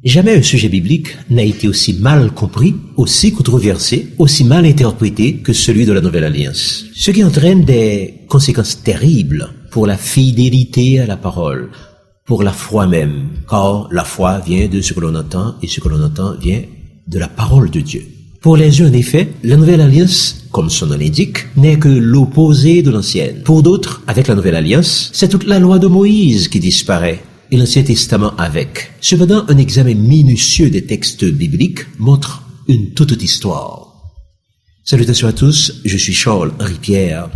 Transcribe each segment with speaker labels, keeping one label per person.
Speaker 1: Jamais un sujet biblique n'a été aussi mal compris, aussi controversé, aussi mal interprété que celui de la Nouvelle Alliance. Ce qui entraîne des conséquences terribles pour la fidélité à la parole, pour la foi même, car la foi vient de ce que l'on entend et ce que l'on entend vient de la parole de Dieu. Pour les uns, en effet, la Nouvelle Alliance, comme son nom l'indique, n'est que l'opposé de l'ancienne. Pour d'autres, avec la Nouvelle Alliance, c'est toute la loi de Moïse qui disparaît, et l'Ancien Testament avec. Cependant, un examen minutieux des textes bibliques montre une toute autre histoire. Salutations à tous, je suis Charles-Henri Pierre.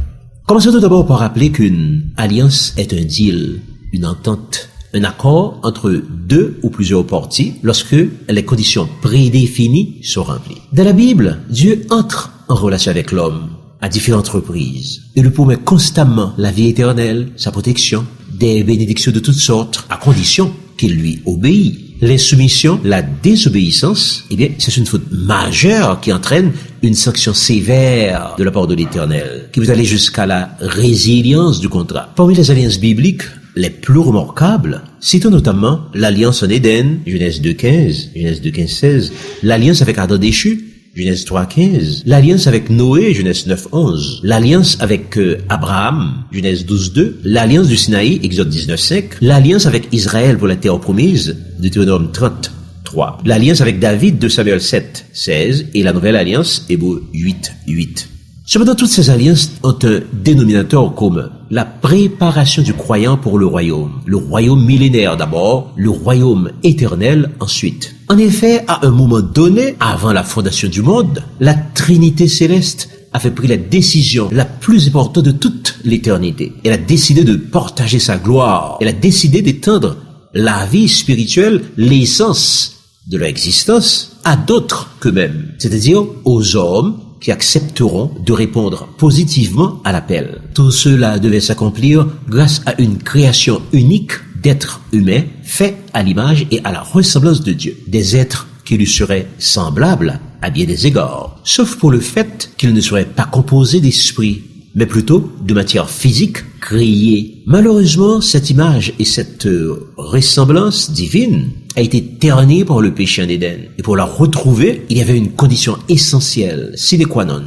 Speaker 1: Commençons tout d'abord par rappeler qu'une alliance est un deal, une entente, un accord entre deux ou plusieurs parties lorsque les conditions prédéfinies sont remplies. Dans la Bible, Dieu entre en relation avec l'homme à différentes reprises. Il lui promet constamment la vie éternelle, sa protection, des bénédictions de toutes sortes, à condition qu'il lui obéit. L'insoumission, la désobéissance, c'est une faute majeure qui entraîne une sanction sévère de la part de l'Éternel, qui peut aller jusqu'à la résilience du contrat. Parmi les alliances bibliques les plus remarquables, citons notamment l'alliance en Éden, Genèse 2.15, Genèse 2.15.16, l'alliance avec Adam déchu, Genèse 3.15, l'alliance avec Noé, Genèse 9.11, l'alliance avec Abraham, Genèse 12.2, l'alliance du Sinaï, Exode 19.5, l'alliance avec Israël pour la terre promise, Deutéronome 30.3, l'alliance avec David, 2 Samuel 7.16, et la nouvelle alliance, Hébreux 8.8. Cependant, toutes ces alliances ont un dénominateur commun, la préparation du croyant pour le royaume millénaire d'abord, le royaume éternel ensuite. En effet, à un moment donné, avant la fondation du monde, la Trinité céleste avait pris la décision la plus importante de toute l'éternité. Elle a décidé de partager sa gloire. Elle a décidé d'étendre la vie spirituelle, l'essence de leur existence, à d'autres qu'eux-mêmes, c'est-à-dire aux hommes qui accepteront de répondre positivement à l'appel. Tout cela devait s'accomplir grâce à une création unique d'êtres humains faits à l'image et à la ressemblance de Dieu. Des êtres qui lui seraient semblables à bien des égards, sauf pour le fait qu'ils ne seraient pas composés d'esprit, mais plutôt de matière physique créée. Malheureusement, cette image et cette ressemblance divine a été ternie par le péché en Éden. Et pour la retrouver, il y avait une condition essentielle, sine qua non,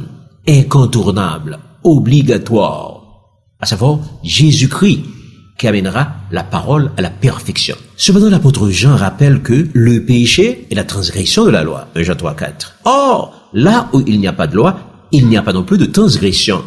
Speaker 1: incontournable, obligatoire, à savoir Jésus-Christ, qui amènera la parole à la perfection. Cependant, l'apôtre Jean rappelle que le péché est la transgression de la loi, 1 Jean 3.4. Or, là où il n'y a pas de loi, il n'y a pas non plus de transgression,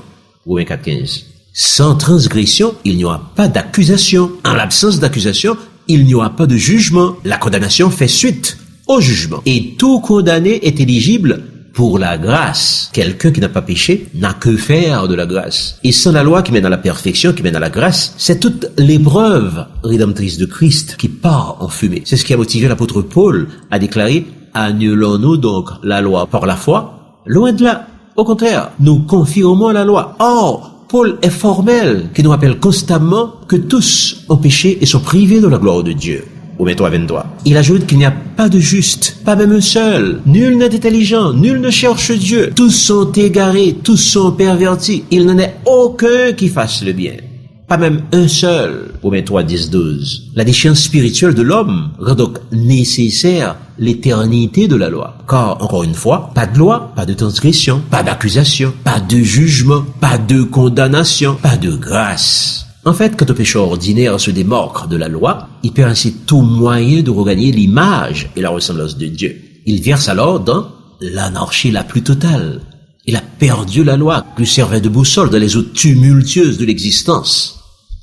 Speaker 1: Romains 4.15. Sans transgression, il n'y aura pas d'accusation. En l'absence d'accusation, il n'y aura pas de jugement. La condamnation fait suite au jugement. Et tout condamné est éligible pour la grâce. Quelqu'un qui n'a pas péché n'a que faire de la grâce. Et sans la loi qui mène à la perfection, qui mène à la grâce, c'est toute l'épreuve rédemptrice de Christ qui part en fumée. C'est ce qui a motivé l'apôtre Paul à déclarer « Annulons-nous donc la loi par la foi ?» Loin de là. Au contraire, nous confirmons la loi. Or, Paul est formel, qui nous rappelle constamment que tous ont péché et sont privés de la gloire de Dieu. Romains 3.23. Il ajoute qu'il n'y a pas de juste, pas même un seul. Nul n'est intelligent, nul ne cherche Dieu. Tous sont égarés, tous sont pervertis. Il n'en est aucun qui fasse le bien. Pas même un seul. Romains 3.10-12. La déchéance spirituelle de l'homme rend donc nécessaire l'éternité de la loi. Car, encore une fois, pas de loi, pas de transgression, pas d'accusation, pas de jugement, pas de condamnation, pas de grâce. En fait, quand un pécheur ordinaire se démarque de la loi, il perd ainsi tout moyen de regagner l'image et la ressemblance de Dieu. Il verse alors dans l'anarchie la plus totale. Il a perdu la loi, qui lui servait de boussole dans les eaux tumultueuses de l'existence.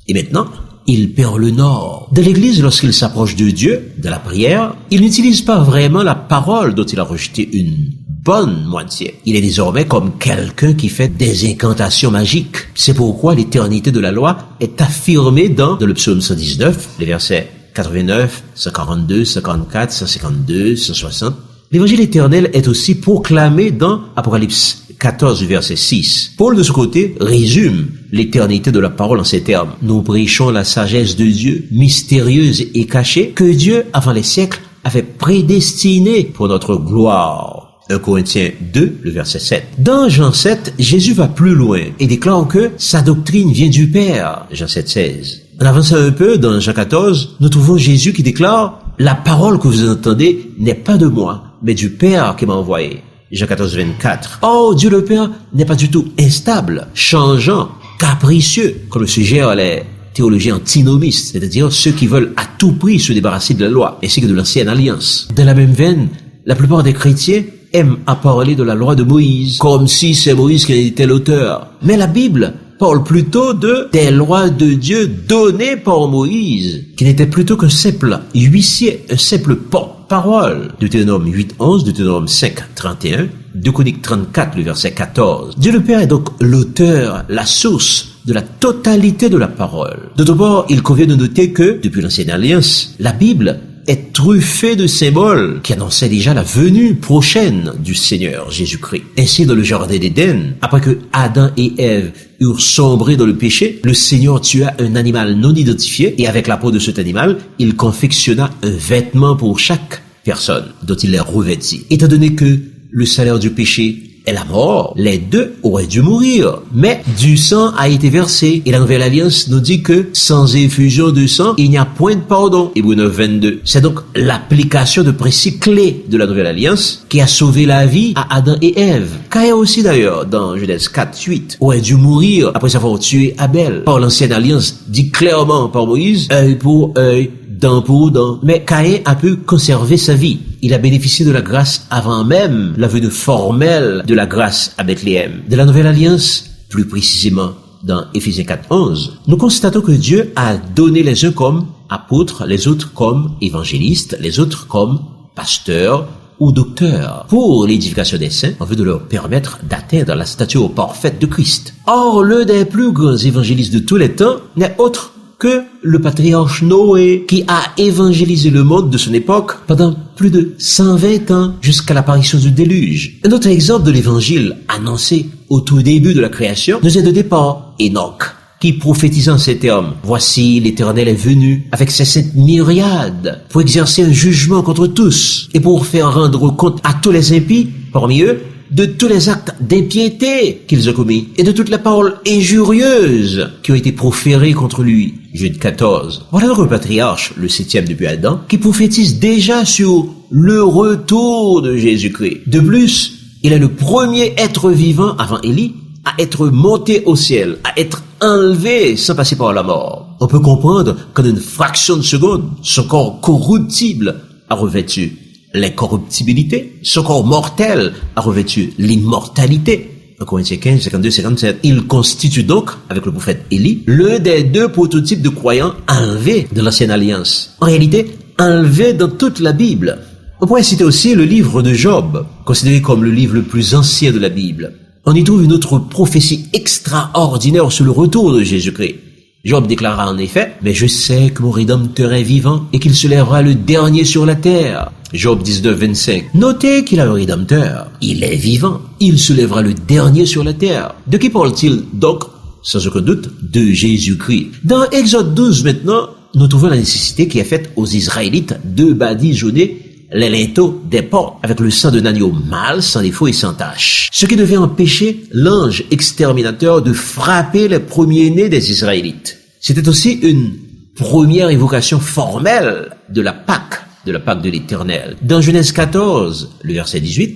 Speaker 1: Et maintenant, il perd le nord. Dans l'Église, lorsqu'il s'approche de Dieu, de la prière, il n'utilise pas vraiment la parole dont il a rejeté une bonne moitié. Il est désormais comme quelqu'un qui fait des incantations magiques. C'est pourquoi l'éternité de la loi est affirmée dans le psaume 119, les versets 89, 142, 144, 152, 160. L'évangile éternel est aussi proclamé dans Apocalypse 14, verset 6. Paul, de ce côté, résume l'éternité de la parole en ces termes. Nous prêchons la sagesse de Dieu, mystérieuse et cachée, que Dieu, avant les siècles, avait prédestinée pour notre gloire. 1 Corinthiens 2, le verset 7. Dans Jean 7, Jésus va plus loin et déclare que sa doctrine vient du Père. Jean 7, 16. En avançant un peu, dans Jean 14, nous trouvons Jésus qui déclare « La parole que vous entendez n'est pas de moi, mais du Père qui m'a envoyé. Jean 14, 24. Oh, Dieu le Père n'est pas du tout instable, changeant, capricieux, comme le suggèrent les théologiens antinomistes, c'est-à-dire ceux qui veulent à tout prix se débarrasser de la loi, ainsi que de l'ancienne alliance. Dans la même veine, la plupart des chrétiens aiment à parler de la loi de Moïse, comme si c'est Moïse qui était l'auteur. Mais la Bible parle plutôt des lois de Dieu données par Moïse, qui n'était plutôt qu'un simple huissier, un simple porte-parole. Deutéronome 8:11, Deutéronome 5:31, 2 Chroniques 34, le verset 14. Dieu le Père est donc l'auteur, la source de la totalité de la parole. D'autre part, il convient de noter que, depuis l'Ancienne Alliance, la Bible est truffée de symboles qui annonçaient déjà la venue prochaine du Seigneur Jésus-Christ. Ainsi, dans le jardin d'Éden, après que Adam et Ève eurent sombré dans le péché, le Seigneur tua un animal non identifié et avec la peau de cet animal, il confectionna un vêtement pour chaque personne dont il les revêtit. Étant donné que le salaire du péché est la mort, les deux auraient dû mourir. Mais du sang a été versé et la Nouvelle Alliance nous dit que sans effusion de sang, il n'y a point de pardon. Hébreux 9, 22. C'est donc l'application de principes clés de la Nouvelle Alliance qui a sauvé la vie à Adam et Ève. Caïn aussi d'ailleurs, dans Genèse 4, 8, aurait dû mourir après avoir tué Abel. Par l'Ancienne Alliance, dit clairement par Moïse, œil pour œil, dent pour dent. Mais Caïn a pu conserver sa vie. Il a bénéficié de la grâce avant même la venue formelle de la grâce à Bethléem. De la Nouvelle Alliance, plus précisément dans Éphésiens 4:11, nous constatons que Dieu a donné les uns comme apôtres, les autres comme évangélistes, les autres comme pasteurs ou docteurs, pour l'édification des saints, en vue de leur permettre d'atteindre la stature parfaite de Christ. Or, l'un des plus grands évangélistes de tous les temps n'est autre que le patriarche Noé, qui a évangélisé le monde de son époque pendant plus de 120 ans jusqu'à l'apparition du déluge. Un autre exemple de l'évangile annoncé au tout début de la création nous est donné par Enoch, qui prophétisant ces termes: « Voici l'Éternel est venu avec ses saintes myriades pour exercer un jugement contre tous et pour faire rendre compte à tous les impies parmi eux de tous les actes d'impiété qu'ils ont commis et de toutes les paroles injurieuses qui ont été proférées contre lui. » Jude 14. Voilà donc le patriarche, le 7e depuis Adam, qui prophétise déjà sur le retour de Jésus-Christ. De plus, il est le premier être vivant avant Élie à être monté au ciel, à être enlevé sans passer par la mort. On peut comprendre qu'en une fraction de seconde, son corps corruptible a revêtu l'incorruptibilité, son corps mortel a revêtu l'immortalité. 1 Corinthiens 15, 52, 57. Il constitue donc, avec le prophète Élie, l'un des deux prototypes de croyants enlevés de l'Ancienne Alliance. En réalité, enlevés dans toute la Bible. On pourrait citer aussi le livre de Job, considéré comme le livre le plus ancien de la Bible. On y trouve une autre prophétie extraordinaire sur le retour de Jésus-Christ. Job déclara en effet: « Mais je sais que mon Rédempteur est vivant et qu'il se lèvera le dernier sur la terre. » Job 19, 25. Notez qu'il a un Rédempteur. Il est vivant. Il se lèvera le dernier sur la terre. De qui parle-t-il donc? Sans aucun doute, de Jésus-Christ. Dans Exode 12 maintenant, nous trouvons la nécessité qui est faite aux Israélites de badigeonner les linteaux des portes avec le sang d'un agneau mâle, sans défaut et sans tache. Ce qui devait empêcher l'ange exterminateur de frapper les premiers-nés des Israélites. C'était aussi une première évocation formelle de la Pâque de l'Éternel. Dans Genèse 14, le verset 18,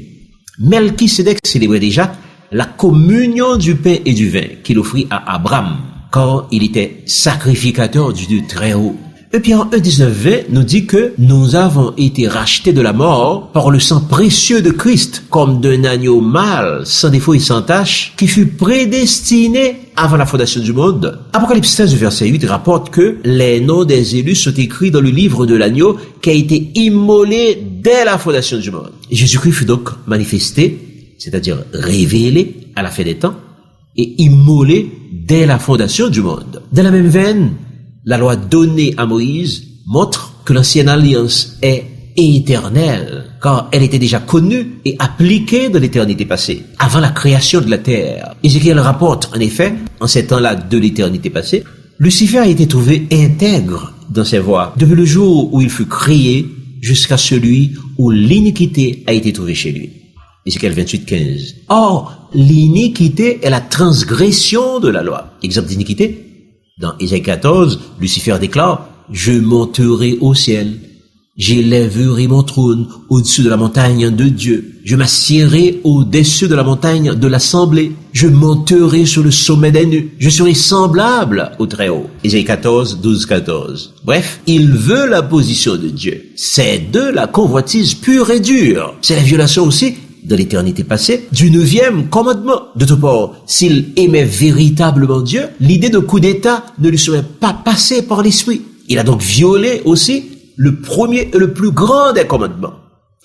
Speaker 1: Melchisédek célébrait déjà la communion du pain et du vin qu'il offrit à Abraham, quand il était sacrificateur du Dieu très haut. Pierre 1, 19, 20 nous dit que nous avons été rachetés de la mort par le sang précieux de Christ, comme d'un agneau mâle, sans défaut et sans tache, qui fut prédestiné avant la fondation du monde. Apocalypse 16, verset 8 rapporte que les noms des élus sont écrits dans le livre de l'agneau qui a été immolé dès la fondation du monde. Jésus-Christ fut donc manifesté, c'est-à-dire révélé à la fin des temps, et immolé dès la fondation du monde. Dans la même veine, la loi donnée à Moïse montre que l'ancienne alliance est éternelle, car elle était déjà connue et appliquée dans l'éternité passée, avant la création de la terre. Ézéchiel rapporte en effet, en ces temps-là de l'éternité passée, Lucifer a été trouvé intègre dans ses voies, depuis le jour où il fut créé jusqu'à celui où l'iniquité a été trouvée chez lui. Ézéchiel 28, 15. Or, l'iniquité est la transgression de la loi. Exemple d'iniquité, dans Ézéchiel 14, Lucifer déclare: « Je monterai au ciel J'élèverai mon trône au-dessus de la montagne de Dieu. Je m'assiérai au-dessus de la montagne de l'assemblée. Je monterai sur le sommet des nues. Je serai semblable au Très-Haut. Ésaïe 14, 12, 14. Bref, il veut la position de Dieu. C'est de la convoitise pure et dure. C'est la violation aussi, de l'éternité passée, du 9e commandement. De tout part, s'il aimait véritablement Dieu, l'idée de coup d'État ne lui serait pas passée par l'esprit. Il a donc violé aussi le premier et le plus grand des commandements,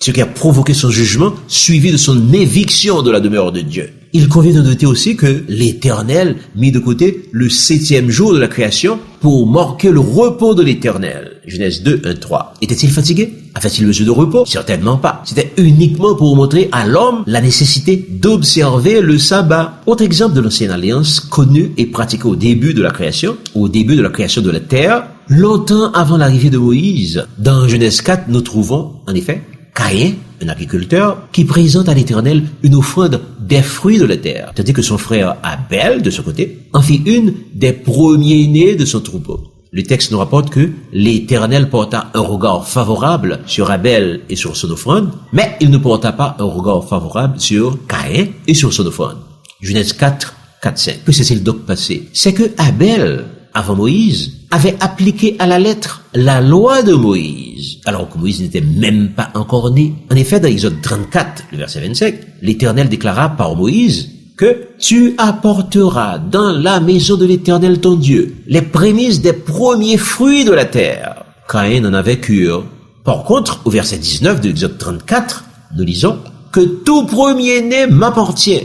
Speaker 1: ce qui a provoqué son jugement, suivi de son éviction de la demeure de Dieu. Il convient de noter aussi que l'Éternel mit de côté le 7e jour de la création pour marquer le repos de l'Éternel. Genèse 2, 1, 3. Était-il fatigué? Avait-il besoin de repos? Certainement pas. C'était uniquement pour montrer à l'homme la nécessité d'observer le sabbat. Autre exemple de l'ancienne alliance, connu et pratiqué au début de la création de la terre, longtemps avant l'arrivée de Moïse. Dans Genèse 4, nous trouvons, en effet, Caïn, un agriculteur, qui présente à l'Éternel une offrande des fruits de la terre, tandis que son frère Abel, de son côté, en fit une des premiers-nés de son troupeau. Le texte nous rapporte que l'Éternel porta un regard favorable sur Abel et sur son offrande, mais il ne porta pas un regard favorable sur Caïn et sur son offrande. Genèse 4, 4, 5. Que s'est-il donc passé? C'est que Abel, avant Moïse, avait appliqué à la lettre la loi de Moïse, alors que Moïse n'était même pas encore né. En effet, dans Exode 34, le verset 25, l'Éternel déclara par Moïse que tu apporteras dans la maison de l'Éternel ton Dieu les prémices des premiers fruits de la terre. Caïn en avait cure. Par contre, au verset 19 de Exode 34, nous lisons que tout premier-né m'appartient,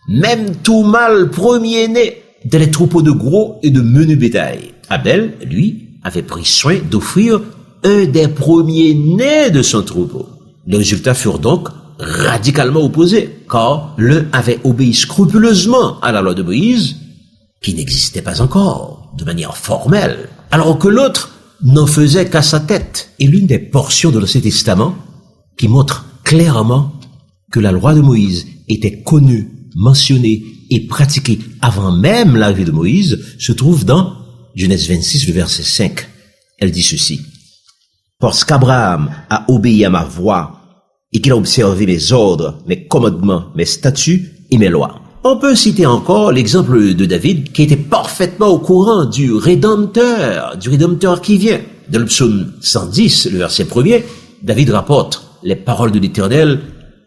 Speaker 1: même tout mâle premier-né dans les troupeaux de gros et de menu bétail. Abel, lui, avait pris soin d'offrir un des premiers-nés de son troupeau. Les résultats furent donc radicalement opposés, car l'un avait obéi scrupuleusement à la loi de Moïse, qui n'existait pas encore, de manière formelle, alors que l'autre n'en faisait qu'à sa tête. Et l'une des portions de l'Ancien Testament qui montre clairement que la loi de Moïse était connue, mentionnée et pratiquée avant même l'arrivée de Moïse se trouve dans Genèse 26, le verset 5. Elle dit ceci: parce qu'Abraham a obéi à ma voix et qu'il a observé mes ordres, mes commandements, mes statuts et mes lois. On peut citer encore l'exemple de David qui était parfaitement au courant du Rédempteur qui vient. Dans le psaume 110, le verset 1er, David rapporte les paroles de l'Éternel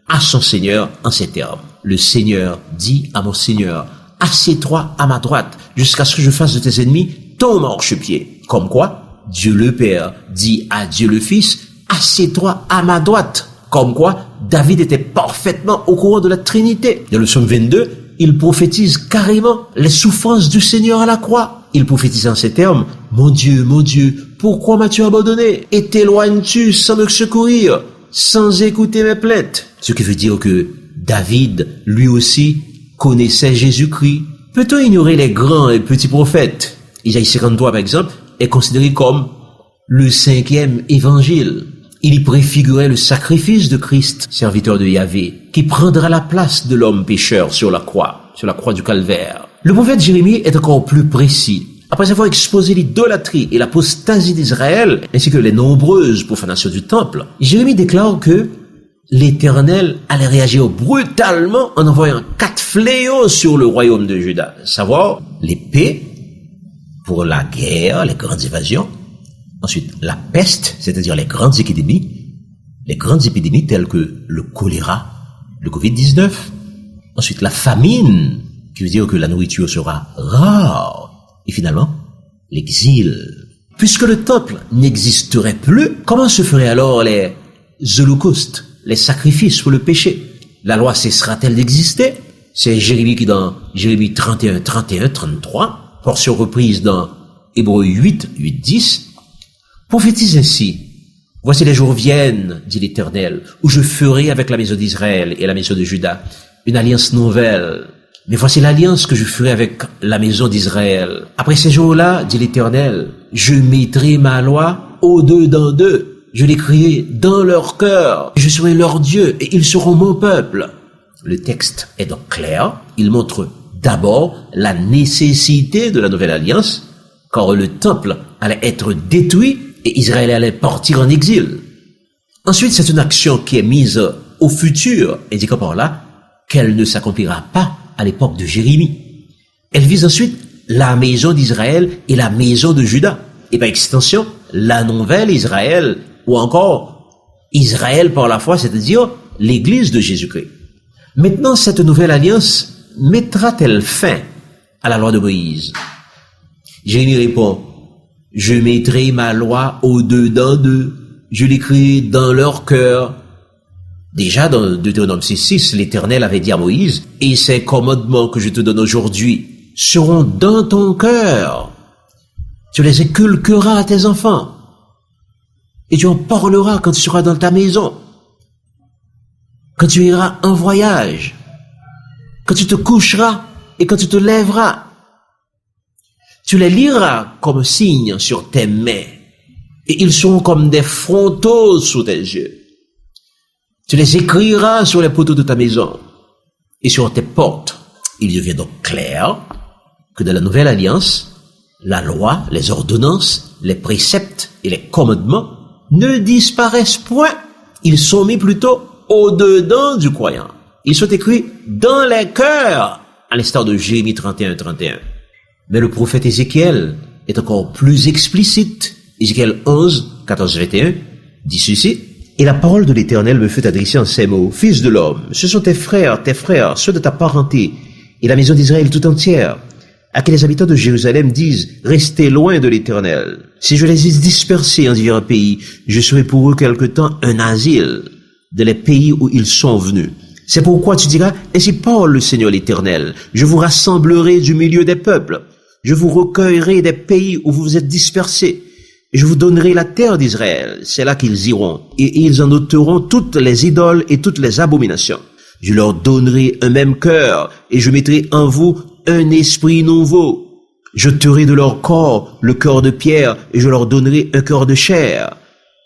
Speaker 1: à son Seigneur en ces termes. Le Seigneur dit à mon Seigneur: assieds-toi à ma droite jusqu'à ce que je fasse de tes ennemis ton marchepied. Comme quoi, Dieu le Père dit à Dieu le Fils: assieds-toi à ma droite. Comme quoi, David était parfaitement au courant de la Trinité. Dans le psaume 22, il prophétise carrément les souffrances du Seigneur à la croix. Il prophétise en ces termes: mon Dieu, pourquoi m'as-tu abandonné? Et t'éloignes-tu sans me secourir, sans écouter mes plaintes? Ce qui veut dire que David, lui aussi, connaissait Jésus-Christ. Peut-on ignorer les grands et petits prophètes? Isaïe 53, par exemple, est considéré comme le 5e évangile. Il y préfigurait le sacrifice de Christ, serviteur de Yahvé, qui prendra la place de l'homme pécheur sur la croix du calvaire. Le prophète Jérémie est encore plus précis. Après avoir exposé l'idolâtrie et l'apostasie d'Israël, ainsi que les nombreuses profanations du temple, Jérémie déclare que l'Éternel allait réagir brutalement en envoyant 4 fléaux sur le royaume de Juda, à savoir l'épée pour la guerre, les grandes évasions, ensuite la peste, c'est-à-dire les grandes épidémies telles que le choléra, le Covid-19, ensuite la famine, qui veut dire que la nourriture sera rare, et finalement l'exil. Puisque le temple n'existerait plus, comment se feraient alors les holocaustes, les sacrifices pour le péché? La loi cessera-t-elle d'exister? C'est Jérémie qui, dans Jérémie 31, 33, portion reprise dans Hébreux 8, 10, prophétise ainsi: voici les jours viennent, dit l'Éternel, où je ferai avec la maison d'Israël et la maison de Juda une alliance nouvelle. Mais voici l'alliance que je ferai avec la maison d'Israël. Après ces jours-là, dit l'Éternel, je mettrai ma loi au-dedans d'eux. Je l'écrirai dans leur cœur. Je serai leur Dieu et ils seront mon peuple. Le texte est donc clair. Il montre d'abord la nécessité de la nouvelle alliance, car le temple allait être détruit et Israël allait partir en exil. Ensuite, c'est une action qui est mise au futur, indiquant par là qu'elle ne s'accomplira pas à l'époque de Jérémie. Elle vise ensuite la maison d'Israël et la maison de Juda, et par extension, la nouvelle Israël, ou encore Israël par la foi, c'est-à-dire l'Église de Jésus-Christ. Maintenant, cette nouvelle alliance mettra-t-elle fin à la loi de Moïse? Jérémie répond, « Je mettrai ma loi au-dedans d'eux, je l'écris dans leur cœur. » Déjà, dans Deutéronome 6.6, l'Éternel avait dit à Moïse, « Et ces commandements que je te donne aujourd'hui seront dans ton cœur. Tu les inculqueras à tes enfants. Et tu en parleras quand tu seras dans ta maison, quand tu iras en voyage, quand tu te coucheras et quand tu te lèveras. Tu les liras comme signe sur tes mains, et ils seront comme des frontaux sous tes yeux. Tu les écriras sur les poteaux de ta maison et sur tes portes. » Il devient donc clair que dans la nouvelle alliance, la loi, les ordonnances, les préceptes et les commandements ne disparaissent point. Ils sont mis plutôt au-dedans du croyant. Ils sont écrits dans les cœurs, à l'instar de Jérémie 31. Mais le prophète Ézéchiel est encore plus explicite. Ézéchiel 11, 14, 21 dit ceci. « Et la parole de l'Éternel me fut adressée en ces mots. Fils de l'homme, ce sont tes frères, ceux de ta parenté, et la maison d'Israël tout entière, à qui les habitants de Jérusalem disent, restez loin de l'Éternel. Si je les ai dispersés en divers pays, je serai pour eux quelque temps un asile de les pays où ils sont venus. C'est pourquoi tu diras, ainsi parle le Seigneur l'Éternel, je vous rassemblerai du milieu des peuples, je vous recueillerai des pays où vous vous êtes dispersés, et je vous donnerai la terre d'Israël, c'est là qu'ils iront, et ils en ôteront toutes les idoles et toutes les abominations. Je leur donnerai un même cœur, et je mettrai en vous un esprit nouveau. Je t'aurai de leur corps le cœur de pierre, et je leur donnerai un cœur de chair,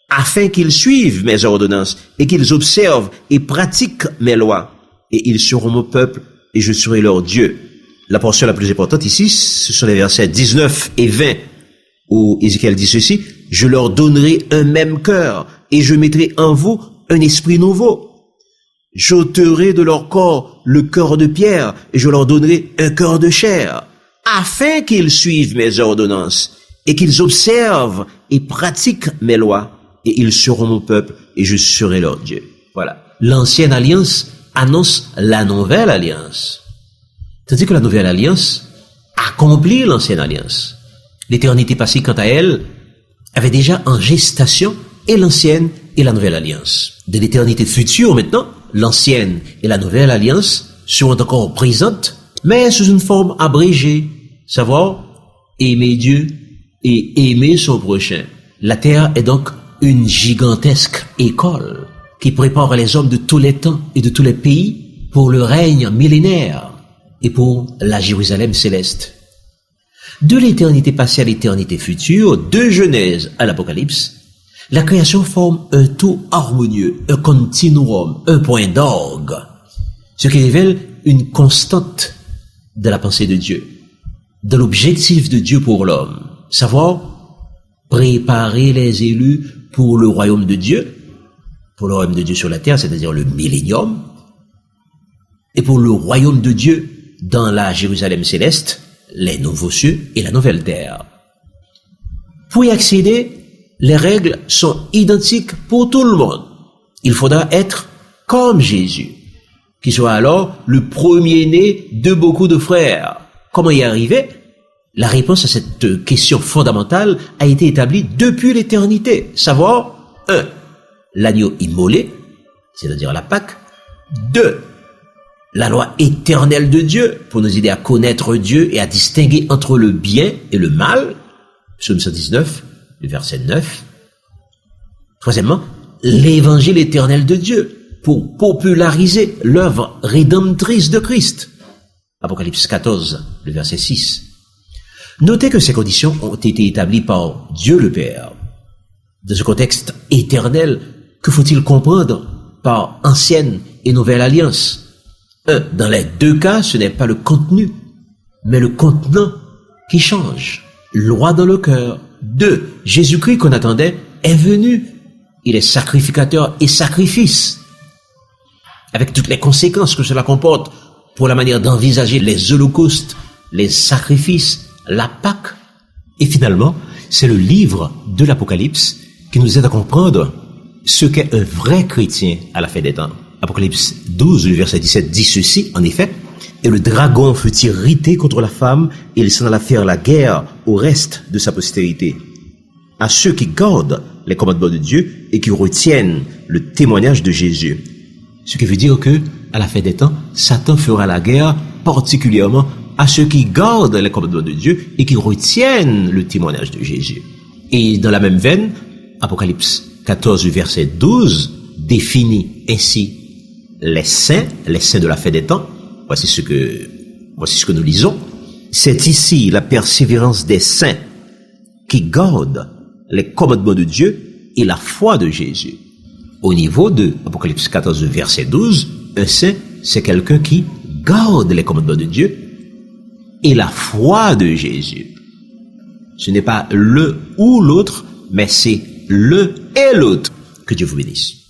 Speaker 1: afin qu'ils suivent mes ordonnances, et qu'ils observent et pratiquent mes lois. Et ils seront mon peuple, et je serai leur Dieu. La portion la plus importante ici, ce sont les versets 19 et 20, où Ézéchiel dit ceci, « Je leur donnerai un même cœur, et je mettrai en vous un esprit nouveau. J'ôterai de leur corps le cœur de pierre, et je leur donnerai un cœur de chair, afin qu'ils suivent mes ordonnances, et qu'ils observent et pratiquent mes lois, et ils seront mon peuple, et je serai leur Dieu. » Voilà. L'ancienne alliance annonce la nouvelle alliance. Tandis que la nouvelle alliance accomplit l'ancienne alliance. L'éternité passée, quant à elle, avait déjà en gestation et l'ancienne et la nouvelle alliance. De l'éternité future maintenant, l'ancienne et la nouvelle alliance seront encore présentes, mais sous une forme abrégée, savoir aimer Dieu et aimer son prochain. La terre est donc une gigantesque école qui prépare les hommes de tous les temps et de tous les pays pour le règne millénaire et pour la Jérusalem céleste. De l'éternité passée à l'éternité future, de Genèse à l'Apocalypse, la création forme un tout harmonieux, un continuum, un point d'orgue, ce qui révèle une constante de la pensée de Dieu, de l'objectif de Dieu pour l'homme, savoir préparer les élus pour le royaume de Dieu sur la terre, c'est-à-dire le millénium, et pour le royaume de Dieu dans la Jérusalem céleste, les nouveaux cieux et la nouvelle terre. Pour y accéder, les règles sont identiques pour tout le monde. Il faudra être comme Jésus, qui soit alors le premier-né de beaucoup de frères. Comment y arriver? La réponse à cette question fondamentale a été établie depuis l'éternité. Savoir, 1. L'agneau immolé, c'est-à-dire la Pâque. 2. La loi éternelle de Dieu, pour nous aider à connaître Dieu et à distinguer entre le bien et le mal. Psaume 119, le verset 9. Troisièmement, l'évangile éternel de Dieu, pour populariser l'œuvre rédemptrice de Christ. Apocalypse 14, le verset 6. Notez que ces conditions ont été établies par Dieu le Père. Dans ce contexte éternel, que faut-il comprendre par ancienne et nouvelle alliance? 1. Dans les deux cas, ce n'est pas le contenu, mais le contenant qui change. Loi dans le cœur. 2. Jésus-Christ qu'on attendait est venu Il est sacrificateur et sacrifice, avec toutes les conséquences que cela comporte pour la manière d'envisager les holocaustes, les sacrifices, la Pâque. Et finalement, c'est le livre de l'Apocalypse qui nous aide à comprendre ce qu'est un vrai chrétien à la fin des temps. Apocalypse 12, le verset 17 dit ceci, en effet, « Et le dragon fut irrité contre la femme, et il s'en alla faire la guerre au reste de sa postérité, à ceux qui gardent les commandements de Dieu et qui retiennent le témoignage de Jésus. » Ce qui veut dire que, à la fin des temps, Satan fera la guerre particulièrement à ceux qui gardent les commandements de Dieu et qui retiennent le témoignage de Jésus. Et dans la même veine, Apocalypse 14, verset 12, définit ainsi les saints de la fin des temps. Voici ce que nous lisons. C'est ici la persévérance des saints qui gardent les commandements de Dieu et la foi de Jésus. Au niveau de Apocalypse 14, verset 12, un saint, c'est quelqu'un qui garde les commandements de Dieu et la foi de Jésus. Ce n'est pas le ou l'autre, mais c'est le et l'autre. Que Dieu vous bénisse.